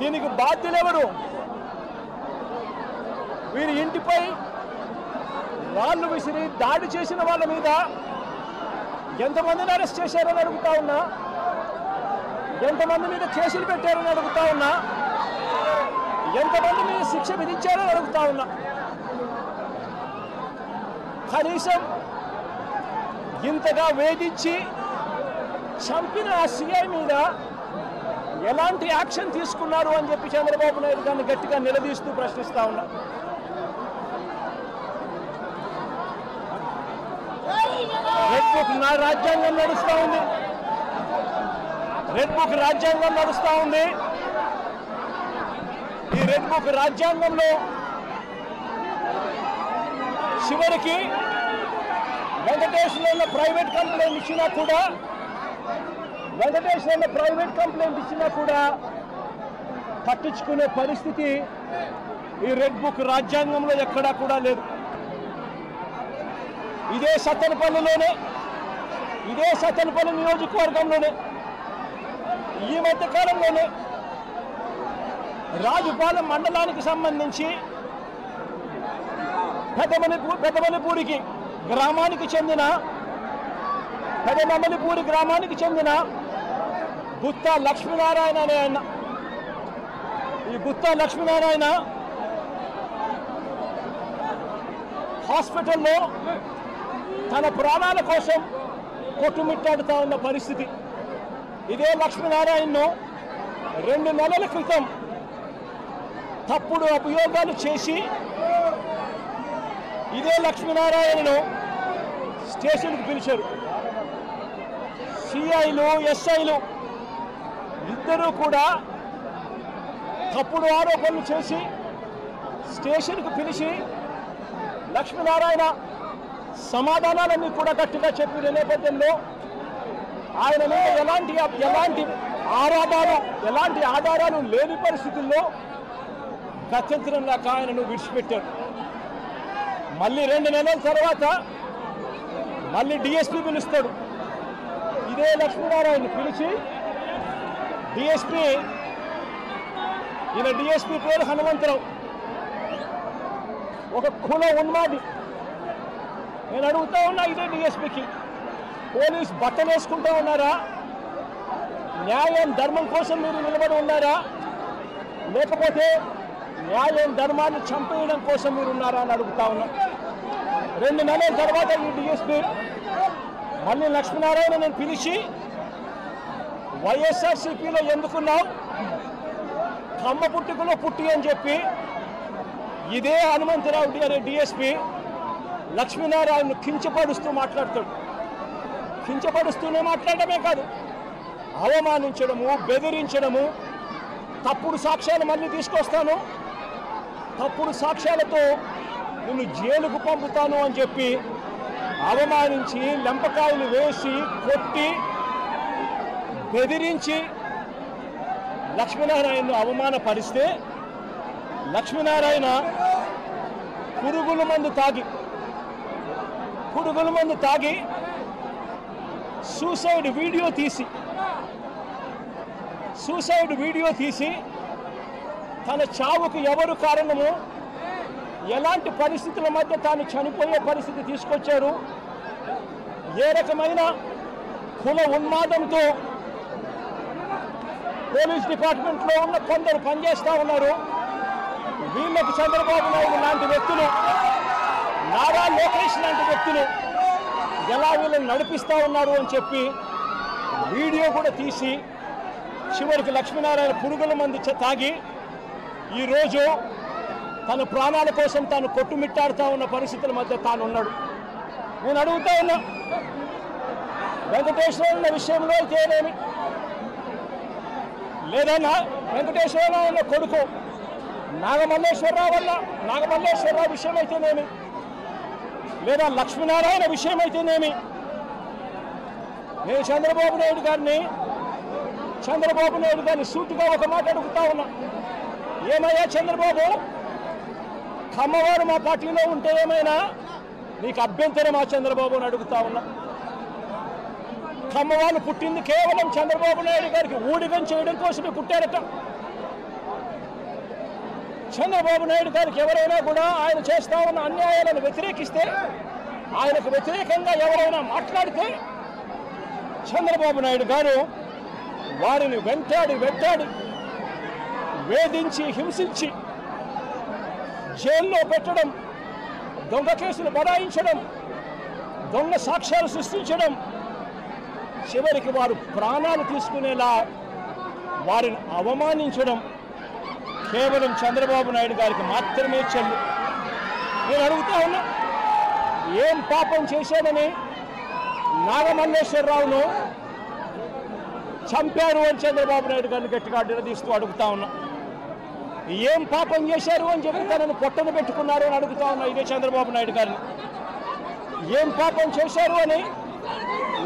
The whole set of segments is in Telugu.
దీనికి బాధ్యులు ఎవరు? వీరి ఇంటిపై రాళ్ళు విసిరి దాడి చేసిన వాళ్ళ మీద ఎంతమందిని అరెస్ట్ చేశారని అడుగుతా ఉన్నా, ఎంతమంది మీద కేసులు పెట్టారని అడుగుతా ఉన్నా, ఎంతమంది మీద శిక్ష విధించారని అడుగుతా ఉన్నా. కనీసం ఇంతగా వేధించి చంపిన ఆ సిఐ మీద ఎలాంటి యాక్షన్ తీసుకున్నారు అని చెప్పి చంద్రబాబు నాయుడు దాన్ని గట్టిగా నిలదీస్తూ ప్రశ్నిస్తా ఉన్నా. రెడ్ బుక్ నా రాజ్యాంగం నడుస్తూ ఉంది, రెడ్ బుక్ రాజ్యాంగం నడుస్తూ ఉంది. ఈ రెడ్ బుక్ రాజ్యాంగంలో చివరికి వెంకటేశ్వర ప్రైవేట్ కంప్లైంట్ ఇచ్చినా కూడా, వెంకటేశ్వర ప్రైవేట్ కంప్లైంట్ ఇచ్చినా కూడా పట్టించుకునే పరిస్థితి ఈ రెడ్ బుక్ రాజ్యాంగంలో ఎక్కడా కూడా లేదు. ఇదే సత్తెనపల్లిలోనే, ఇదే సత్తెనపల్లి నియోజకవర్గంలోనే ఈ మధ్య కాలంలోనే రాజుపాలెం మండలానికి సంబంధించి పెదమల్లిపూరికి గ్రామానికి చెందిన పెదమల్లిపూరి గ్రామానికి చెందిన గుత్తా లక్ష్మీనారాయణ అనే ఆయన, ఈ గుత్తా లక్ష్మీనారాయణ హాస్పిటల్లో తన ప్రాణాల కోసం కొట్టుమిట్టాడుతూ ఉన్న పరిస్థితి. ఇదే లక్ష్మీనారాయణను 2 నెలల క్రితం తప్పుడు అభియోగాలు చేసి ఇదే లక్ష్మీనారాయణను స్టేషన్కి పిలిచారు. సిఐలు ఎస్ఐలు ఇద్దరూ కూడా తప్పుడు ఆరోపణలు చేసి స్టేషన్కు పిలిచి లక్ష్మీనారాయణ సమాధానాలన్నీ కూడా గట్టిగా చెప్పిన నేపథ్యంలో ఆయన మీద ఎలాంటి ఆధారాలు లేని పరిస్థితుల్లో గత్యంతరం లేక ఆయనను విడిచిపెట్టారు. మళ్ళీ 2 నెలల తర్వాత మళ్ళీ డిఎస్పీ పిలుస్తాడు. ఇదే లక్ష్మీనారాయణ పిలిచి డిఎస్పీ పేరు హనుమంతరావు, ఒక కుల ఉన్మాది. నేను అడుగుతా ఉన్నా ఇదే డిఎస్పీకి, పోలీస్ బట్టలు వేసుకుంటూ ఉన్నారా? న్యాయం ధర్మం కోసం మీరు నిలబడి ఉన్నారా? లేకపోతే న్యాయం ధర్మాన్ని చంపేయడం కోసం మీరు ఉన్నారా అని అడుగుతా ఉన్నా. 2 నెలల తర్వాత ఈ డిఎస్పీ మళ్ళీ లక్ష్మీనారాయణ నేను పిలిచి వైఎస్ఆర్సీపీలో ఎందుకున్నావు, కమ్మ పుట్టుకలో పుట్టి అని చెప్పి ఇదే హనుమంతరావు అనే డిఎస్పీ లక్ష్మీనారాయణను కించపరుస్తూ మాట్లాడతాడు. కించపరుస్తూనే మాట్లాడమే కాదు, అవమానించడము, బెదిరించడము, తప్పుడు సాక్ష్యాలు మళ్ళీ తీసుకొస్తాను, తప్పుడు సాక్ష్యాలతో నిన్ను జైలుకు పంపుతాను అని చెప్పి అవమానించి లెంపకాయలు వేసి కొట్టి బెదిరించి లక్ష్మీనారాయణను అవమానపరిస్తే లక్ష్మీనారాయణ పురుగుల మందు తాగి సూసైడ్ వీడియో తీసి తన చావుకు ఎవరు కారణము, ఎలాంటి పరిస్థితుల మధ్య తాను చనిపోయే పరిస్థితి తీసుకొచ్చారు, ఏ రకమైన కుల ఉన్మాదంతో పోలీస్ డిపార్ట్మెంట్లో ఉన్న కొందరు పనిచేస్తూ ఉన్నారు, వీళ్ళకు చంద్రబాబు నాయుడు లాంటి వ్యక్తులు, నారా లోకేష్ లాంటి వ్యక్తులు ఎలా వీళ్ళని నడిపిస్తూ ఉన్నారు అని చెప్పి వీడియో కూడా తీసి చివరికి లక్ష్మీనారాయణ పురుగుల మందు తాగి ఈరోజు తన ప్రాణాల కోసం తాను కొట్టుమిట్టాడుతూ ఉన్న పరిస్థితుల మధ్య తాను ఉన్నాడు. నేను అడుగుతా ఉన్నా, వెంకటేశ్వర విషయంలో అయితేనేమి, లేదా వెంకటేశ్వర కొడుకు నాగమల్లేశ్వరరావు విషయం అయితేనేమి, లేదా లక్ష్మీనారాయణ విషయం అయితేనేమి, నేను చంద్రబాబు నాయుడు గారిని సూటిగా ఒక మాట అడుగుతా ఉన్నా. ఏమయ్యా చంద్రబాబు, కమ్మవారు మా పార్టీలో ఉంటే ఏమైనా నీకు అభ్యంతరమా చంద్రబాబు అని అడుగుతా ఉన్నా. కమ్మవాళ్ళు పుట్టింది కేవలం చంద్రబాబు నాయుడు గారికి ఊడిగం చేయడం కోసమే పుట్టారట. చంద్రబాబు నాయుడు గారికి ఎవరైనా కూడా ఆయన చేస్తా ఉన్న అన్యాయాలను వ్యతిరేకిస్తే, ఆయనకు వ్యతిరేకంగా ఎవరైనా మాట్లాడితే చంద్రబాబు నాయుడు గారు వారిని వెంటాడి వేధించి హింసించి జైల్లో పెట్టడం, దొంగ కేసులు బడాయించడం, దొంగ సాక్ష్యాలు సృష్టించడం, చివరికి వారు ప్రాణాలు తీసుకునేలా వారిని అవమానించడం కేవలం చంద్రబాబు నాయుడు గారికి మాత్రమే చెల్లు. నేను అడుగుతా ఉన్నా, ఏం పాపం చేశాడని నాగమల్లేశ్వరరావును చంపారు అని చంద్రబాబు నాయుడు గారిని గట్టిగా నిలదీస్తూ అడుగుతా ఉన్నా. ఏం పాపం చేశారు అని చెప్పి తనను పొట్టను పెట్టుకున్నారు అని అడుగుతా ఉన్నా ఇదే చంద్రబాబు నాయుడు గారిని. ఏం పాపం చేశారు అని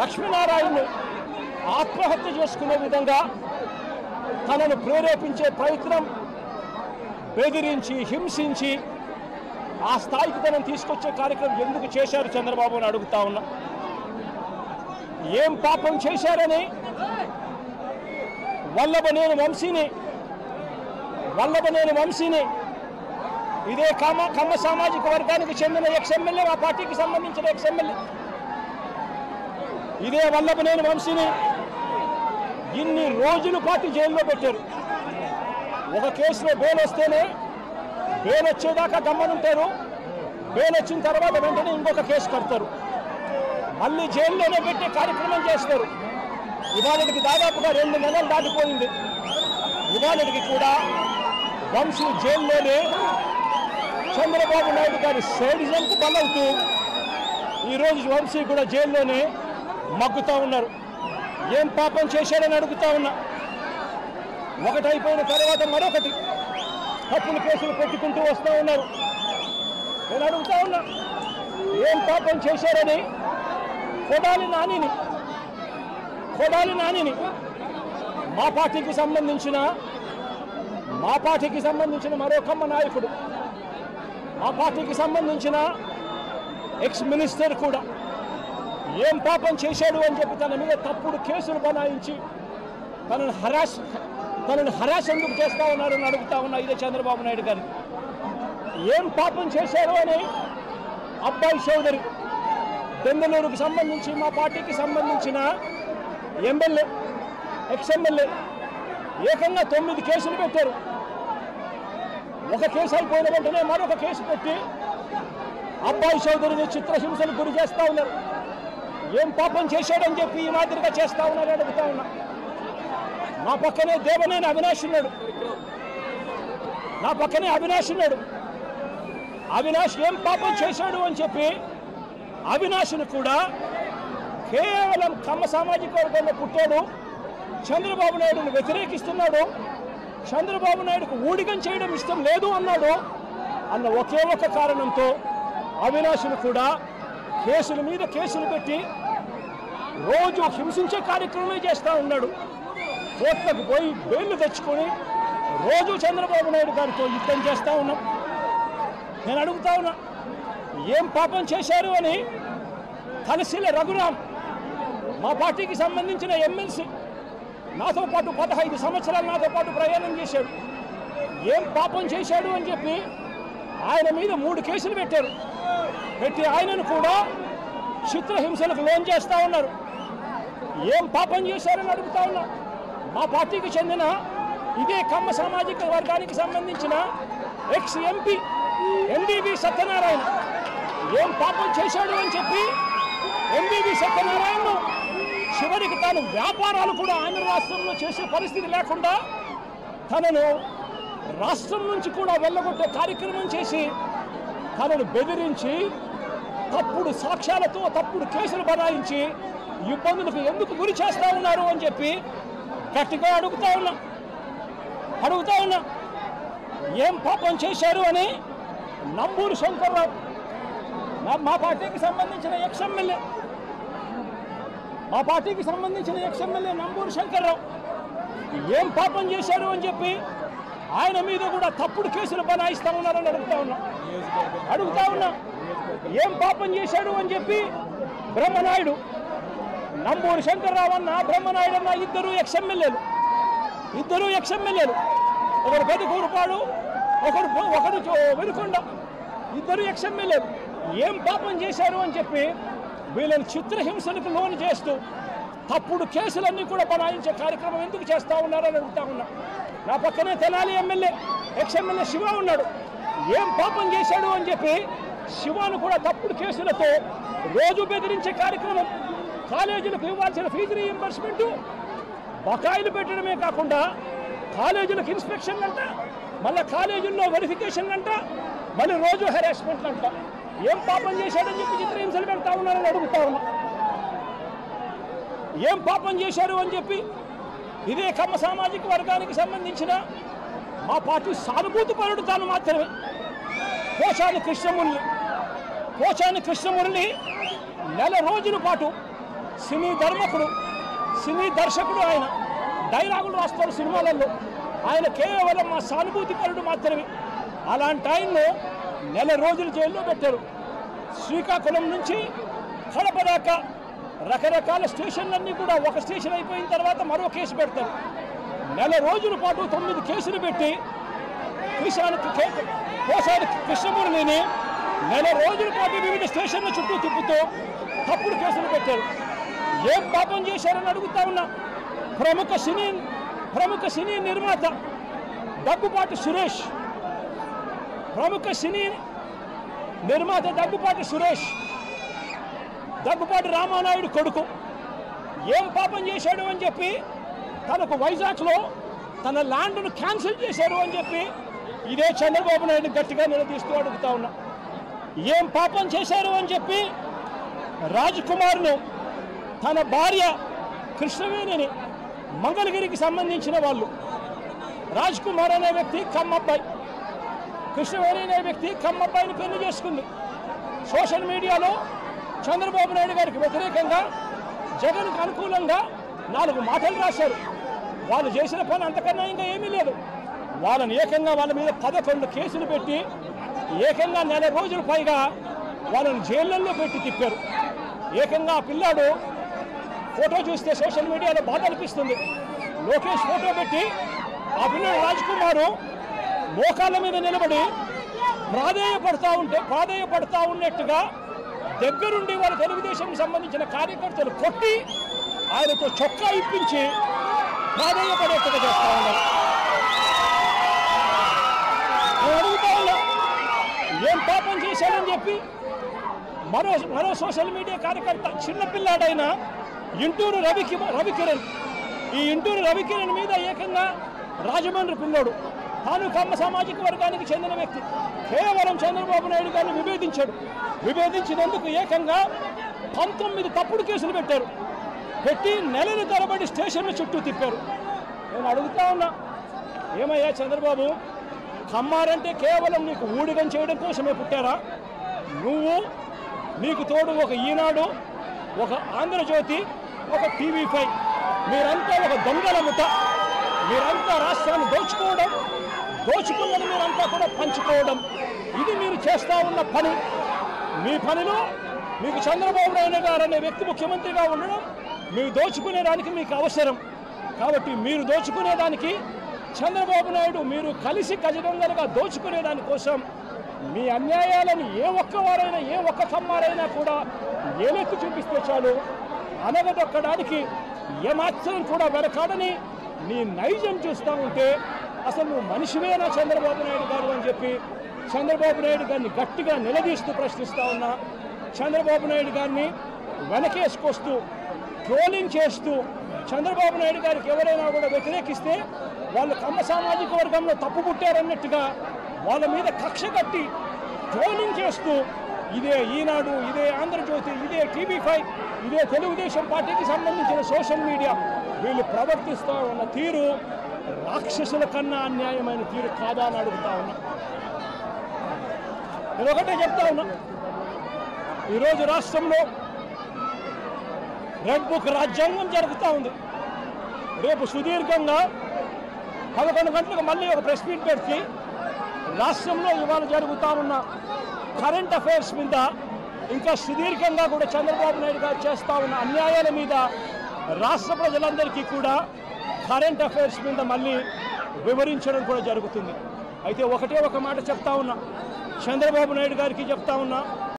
లక్ష్మీనారాయణను ఆత్మహత్య చేసుకునే విధంగా తనను ప్రేరేపించే ప్రయత్నం, బెదిరించి హింసించి ఆ స్థాయికి తనను తీసుకొచ్చే కార్యక్రమం ఎందుకు చేశారు చంద్రబాబు అని అడుగుతా ఉన్నా. ఏం పాపం చేశారని వల్లభనేని వంశీని ఇదే కమ్మ సామాజిక వర్గానికి చెందిన ఎక్స్ఎమ్మెల్యే, ఆ పార్టీకి సంబంధించిన ఎక్స్ఎమ్మెల్యే ఇదే వల్లభనేని వంశీని ఇన్ని రోజుల పాటు జైల్లో పెట్టారు. ఒక కేసులో బెయిల్ వస్తేనే బెయిల్ వచ్చేదాకా గమ్మనుంటారు, బెయిల్ వచ్చిన తర్వాత వెంటనే ఇంకొక కేసు కడతారు, మళ్ళీ జైల్లోనే పెట్టే కార్యక్రమం చేస్తారు. ఇవాళకి దాదాపుగా 2 నెలలు దాటిపోయింది. ఇవాళకి కూడా వంశీ జైల్లోనే చంద్రబాబు నాయుడు గారి సైడిజంకు బలవుతూ ఈరోజు వంశీ కూడా జైల్లోనే మగ్గుతూ ఉన్నారు. ఏం పాపం చేశాడని అడుగుతా ఉన్నా. ఒకటి అయిపోయిన తర్వాత మరొకటి తప్పుడు కేసులు పెట్టుకుంటూ వస్తూ ఉన్నారు. నేను అడుగుతా ఉన్నా, ఏం పాపం చేశారని కొడాలి నానిని మా పార్టీకి సంబంధించిన మరో కమ్మ నాయకుడు, మా పార్టీకి సంబంధించిన ఎక్స్ మినిస్టర్ కూడా ఏం పాపం చేశాడు అని చెప్పి తన మీద తప్పుడు కేసులు బనాయించి తనను హరాస్ ఎందుకు చేస్తా ఉన్నారని అడుగుతా ఉన్నా ఇదే చంద్రబాబు నాయుడు గారిని. ఏం పాపం చేశారు అని అబ్బాయి చౌదరి బెంగళూరుకు సంబంధించి మా పార్టీకి సంబంధించిన ఎమ్మెల్యే, ఎక్స్ఎమ్మెల్యే ఏకంగా 9 కేసులు పెట్టారు. ఒక కేసు అయిపోయిన వెంటనే మరొక కేసు పెట్టి అబ్బాయి చౌదరిని చిత్రహింసలకు గురి చేస్తూ ఉన్నారు. ఏం పాపం చేశాడని చెప్పి ఈ మాదిరిగా చేస్తూ ఉన్నారు అడుగుతా ఉన్నా. నా పక్కనే దేవనేని అవినాష్ ఉన్నాడు. అవినాష్ ఏం పాపం చేశాడు అని చెప్పి అవినాష్ను కూడా కేవలం కమ్మ సామాజిక వర్గంలో పుట్టాడు, చంద్రబాబు నాయుడుని వ్యతిరేకిస్తున్నాడు, చంద్రబాబు నాయుడుకు ఊడిగం చేయడం ఇష్టం లేదు అన్నాడు అన్న ఒకే ఒక కారణంతో అవినాష్ను కూడా కేసుల మీద కేసులు పెట్టి రోజు హింసించే కార్యక్రమమే చేస్తూ ఉన్నాడు. కోర్టులకు పోయి బెయిల్ తెచ్చుకొని రోజు చంద్రబాబు నాయుడు గారితో యుద్ధం చేస్తూ ఉన్నాం. నేను అడుగుతా ఉన్నా, ఏం పాపం చేశారు అని తలసిల రఘురాం మా పార్టీకి సంబంధించిన ఎమ్మెల్సీ నాతో పాటు 15 సంవత్సరాలు నాతో పాటు ప్రయాణం చేశాడు. ఏం పాపం చేశాడు అని చెప్పి ఆయన మీద 3 కేసులు పెట్టారు. పెట్టి ఆయనను కూడా చిత్రహింసలకు లోన్ చేస్తూ ఉన్నారు. ఏం పాపం చేశారని అడుగుతా ఉన్నా. మా పార్టీకి చెందిన ఇదే కమ్మ సామాజిక వర్గానికి సంబంధించిన ఎక్స్ ఎంపీ ఎంబీబీ సత్యనారాయణ ఏం పాపం చేశాడు అని చెప్పి ఎంబీబీ సత్యనారాయణను చివరికి తాను వ్యాపారాలు కూడా ఆంధ్ర రాష్ట్రంలో చేసే పరిస్థితి లేకుండా తనను రాష్ట్రం నుంచి కూడా వెళ్ళగొట్టే కార్యక్రమం చేసి తనను బెదిరించి తప్పుడు సాక్ష్యాలతో తప్పుడు కేసులు బనాయించి ఇబ్బందులకు ఎందుకు గురి చేస్తూ ఉన్నారు అని చెప్పి గట్టిగా అడుగుతా ఉన్నా. ఏం పాపం చేశారు అని నంబూరు శంకర్రావు మా పార్టీకి సంబంధించిన ఎక్స్ఎమ్మెల్యే నంబూరు శంకర్రావు ఏం పాపం చేశారు అని చెప్పి ఆయన మీద కూడా తప్పుడు కేసులు బనాయిస్తా ఉన్నారని అడుగుతా ఉన్నా. ఏం పాపం చేశాడు అని చెప్పి బ్రహ్మనాయుడు, నంబూరు శంకర్రావు అన్న బ్రహ్మనాయుడు అన్న ఇద్దరు ఎక్స్ఎమ్మెల్యేలు, ఒకరు పెదకూరుపాడు, ఒకరు వెనుకొండ, ఇద్దరు ఎక్స్ఎమ్మెల్యేలు ఏం పాపం చేశారు అని చెప్పి వీళ్ళని చిత్రహింసలకు లోను చేస్తూ తప్పుడు కేసులన్నీ కూడా బనాయించే కార్యక్రమం ఎందుకు చేస్తూ ఉన్నారని అడుగుతా ఉన్నా. నా పక్కనే తెనాలి ఎమ్మెల్యే ఎక్స్ఎమ్మెల్యే శివ ఉన్నాడు. ఏం పాపం చేశాడు అని చెప్పి శివాను కూడా తప్పుడు కేసులతో రోజు బెదిరించే కార్యక్రమం, కాలేజీలకు ఇవ్వాల్సిన ఫీజు రీయింబర్స్మెంటు బకాయిలు పెట్టడమే కాకుండా కాలేజీలకు ఇన్స్పెక్షన్ అంట, మళ్ళీ కాలేజీల్లో వెరిఫికేషన్ అంట, మళ్ళీ రోజు హెరాస్మెంట్లు అంట. ఏం పాపం చేశాడని చెప్పి చిత్రహింసలు పెడతా ఉన్నారని అడుగుతా ఉన్నా. ఏం పాపం చేశారు అని చెప్పి ఇదే కమ్మ సామాజిక వర్గానికి సంబంధించిన మా పార్టీ సానుభూతి పరుడు తాను మాత్రమే పోచాని కృష్ణమురళి నెల రోజుల పాటు సినీ దర్శకుడు, ఆయన డైలాగులు రాస్తారు సినిమాలలో, ఆయన కేవలం మా సానుభూతి పరుడు మాత్రమే. అలాంటి ఆయన్ను నెల రోజులు జైల్లో పెట్టారు. శ్రీకాకుళం నుంచి కడప దాకా రకరకాల స్టేషన్లన్నీ కూడా ఒక స్టేషన్ అయిపోయిన తర్వాత మరో కేసు పెడతారు. నెల రోజుల పాటు 9 కేసులు పెట్టి పోసాని కృష్ణమురళిని నెల రోజుల పాటు వివిధ స్టేషన్ల చుట్టూ తిప్పుతూ తప్పుడు కేసులు పెట్టారు. ఏం పాపం చేశారని అడుగుతా ఉన్నా. ప్రముఖ సినీ నిర్మాత దగ్గుబాటి సురేష్ దగ్గుబాటి రామానాయుడు కొడుకు ఏం పాపం చేశాడు అని చెప్పి తనకు వైజాగ్లో తన ల్యాండ్ను క్యాన్సిల్ చేశారు అని చెప్పి ఇదే చంద్రబాబు నాయుడు గట్టిగా నిలదీస్తూ అడుగుతా ఉన్నా. ఏం పాపం చేశారు అని చెప్పి రాజ్కుమార్ను తన భార్య కృష్ణవేణిని మంగళగిరికి సంబంధించిన వాళ్ళు, రాజ్కుమార్ అనే వ్యక్తి కమ్మబ్బాయి, కృష్ణవేణి అనే వ్యక్తి కమ్మబ్బాయిని పెళ్లి చేసుకుంది. సోషల్ మీడియాలో చంద్రబాబు నాయుడు గారికి వ్యతిరేకంగా జగన్కు అనుకూలంగా 4 మాటలు రాశారు. వాళ్ళు చేసిన పని అంతకన్నా ఇంకా ఏమీ లేదు. వాళ్ళని ఏకంగా వాళ్ళ మీద 11 కేసులు పెట్టి ఏకంగా నెల రోజుల పైగా వాళ్ళని జైళ్ళల్లో పెట్టి తిప్పారు. ఏకంగా ఆ పిల్లాడు ఫోటో చూస్తే సోషల్ మీడియాలో బాధ అనిపిస్తుంది. లోకేష్ ఫోటో పెట్టి ఆ పిల్లడు రాజ్కుమారు మోకాళ్ళ మీద నిలబడి ప్రాధేయపడతా ఉన్నట్టుగా దగ్గరుండి వాళ్ళ తెలుగుదేశం సంబంధించిన కార్యకర్తలు కొట్టి ఆయనతో చొక్కా ఇప్పించి ప్రాధేయపడేట్టుగా చేస్తా ఉన్నారు. నేను అడుగుతా ఉన్నా, ఏం పాపం చేశాడని చెప్పి మరో సోషల్ మీడియా కార్యకర్త చిన్నపిల్లాడైన ఇంటూరు రవికిరణ్ మీద ఏకంగా రాజమండ్రి పిల్లోడు, తాను కమ్మ సామాజిక వర్గానికి చెందిన వ్యక్తి, కేవలం చంద్రబాబు నాయుడు గారిని విభేదించినందుకు ఏకంగా 19 తప్పుడు కేసులు పెట్టి నెలల తరబడి స్టేషన్ల చుట్టూ తిప్పారు. నేను అడుగుతా ఉన్నా, ఏమయ్యా చంద్రబాబు, కమ్మారంటే కేవలం నీకు ఊడిగం చేయడం కోసమే పుట్టారా? నీకు తోడు ఒక ఈనాడు, ఒక ఆంధ్రజ్యోతి, ఒక TV5, మీరంతా ఒక దొంగల ముఠ. మీరంతా రాష్ట్రాన్ని దోచుకున్నది మీరంతా కూడా పంచుకోవడం, ఇది మీరు చేస్తూ ఉన్న పని. మీ పనిలో మీకు చంద్రబాబు నాయుడు గారు అనే వ్యక్తి ముఖ్యమంత్రిగా ఉండడం, మీరు దోచుకునేదానికి మీకు అవసరం. కాబట్టి మీరు దోచుకునేదానికి చంద్రబాబు నాయుడు మీరు కలిసి గజదొంగలుగా దోచుకునేదానికోసం మీ అన్యాయాలను ఏ ఒక్క కమ్మారైనా కూడా ఏలెత్తి చూపిస్తే చాలు అనగదొక్కడానికి ఏమాత్రం కూడా వెనకాడని నీ నైజం చూస్తూ ఉంటే అసలు నువ్వు మనిషివేనా చంద్రబాబు నాయుడు గారు అని చెప్పి చంద్రబాబు నాయుడు గారిని గట్టిగా నిలదీస్తూ ప్రశ్నిస్తూ ఉన్నా. చంద్రబాబు నాయుడు గారిని వెనకేసుకొస్తూ ట్రోలింగ్ చేస్తూ చంద్రబాబు నాయుడు గారికి ఎవరైనా కూడా వ్యతిరేకిస్తే వాళ్ళు కమ్మ సామాజిక వర్గంలో తప్పు పుట్టారన్నట్టుగా వాళ్ళ మీద కక్ష కట్టి ట్రోలింగ్ చేస్తూ ఇదే ఈనాడు, ఇదే ఆంధ్రజ్యోతి, ఇదే TV5, ఇదే తెలుగుదేశం పార్టీకి సంబంధించిన సోషల్ మీడియా వీళ్ళు ప్రవర్తిస్తూ ఉన్న తీరు రాక్షసుల కన్నా అన్యాయమైన తీరు కాదా అని అడుగుతా ఉన్నా. నేను ఒకటే చెప్తా ఉన్నా, ఈరోజు రాష్ట్రంలో రెడ్ బుక్ రాజ్యాంగం జరుగుతూ ఉంది. రేపు సుదీర్ఘంగా 11 గంటలకు మళ్ళీ ఒక ప్రెస్ మీట్ పెట్టి రాష్ట్రంలో ఇవాళ జరుగుతూ ఉన్న కరెంట్ అఫైర్స్ మీద ఇంకా సుదీర్ఘంగా కూడా చంద్రబాబు నాయుడు గారు చేస్తూ ఉన్న అన్యాయాల మీద రాష్ట్ర ప్రజలందరికీ కూడా కరెంట్ అఫైర్స్ మీద మళ్ళీ వివరించడం కూడా జరుగుతుంది. అయితే ఒకటే ఒక మాట చెప్తా ఉన్నా, చంద్రబాబు నాయుడు గారికి చెప్తా ఉన్నా,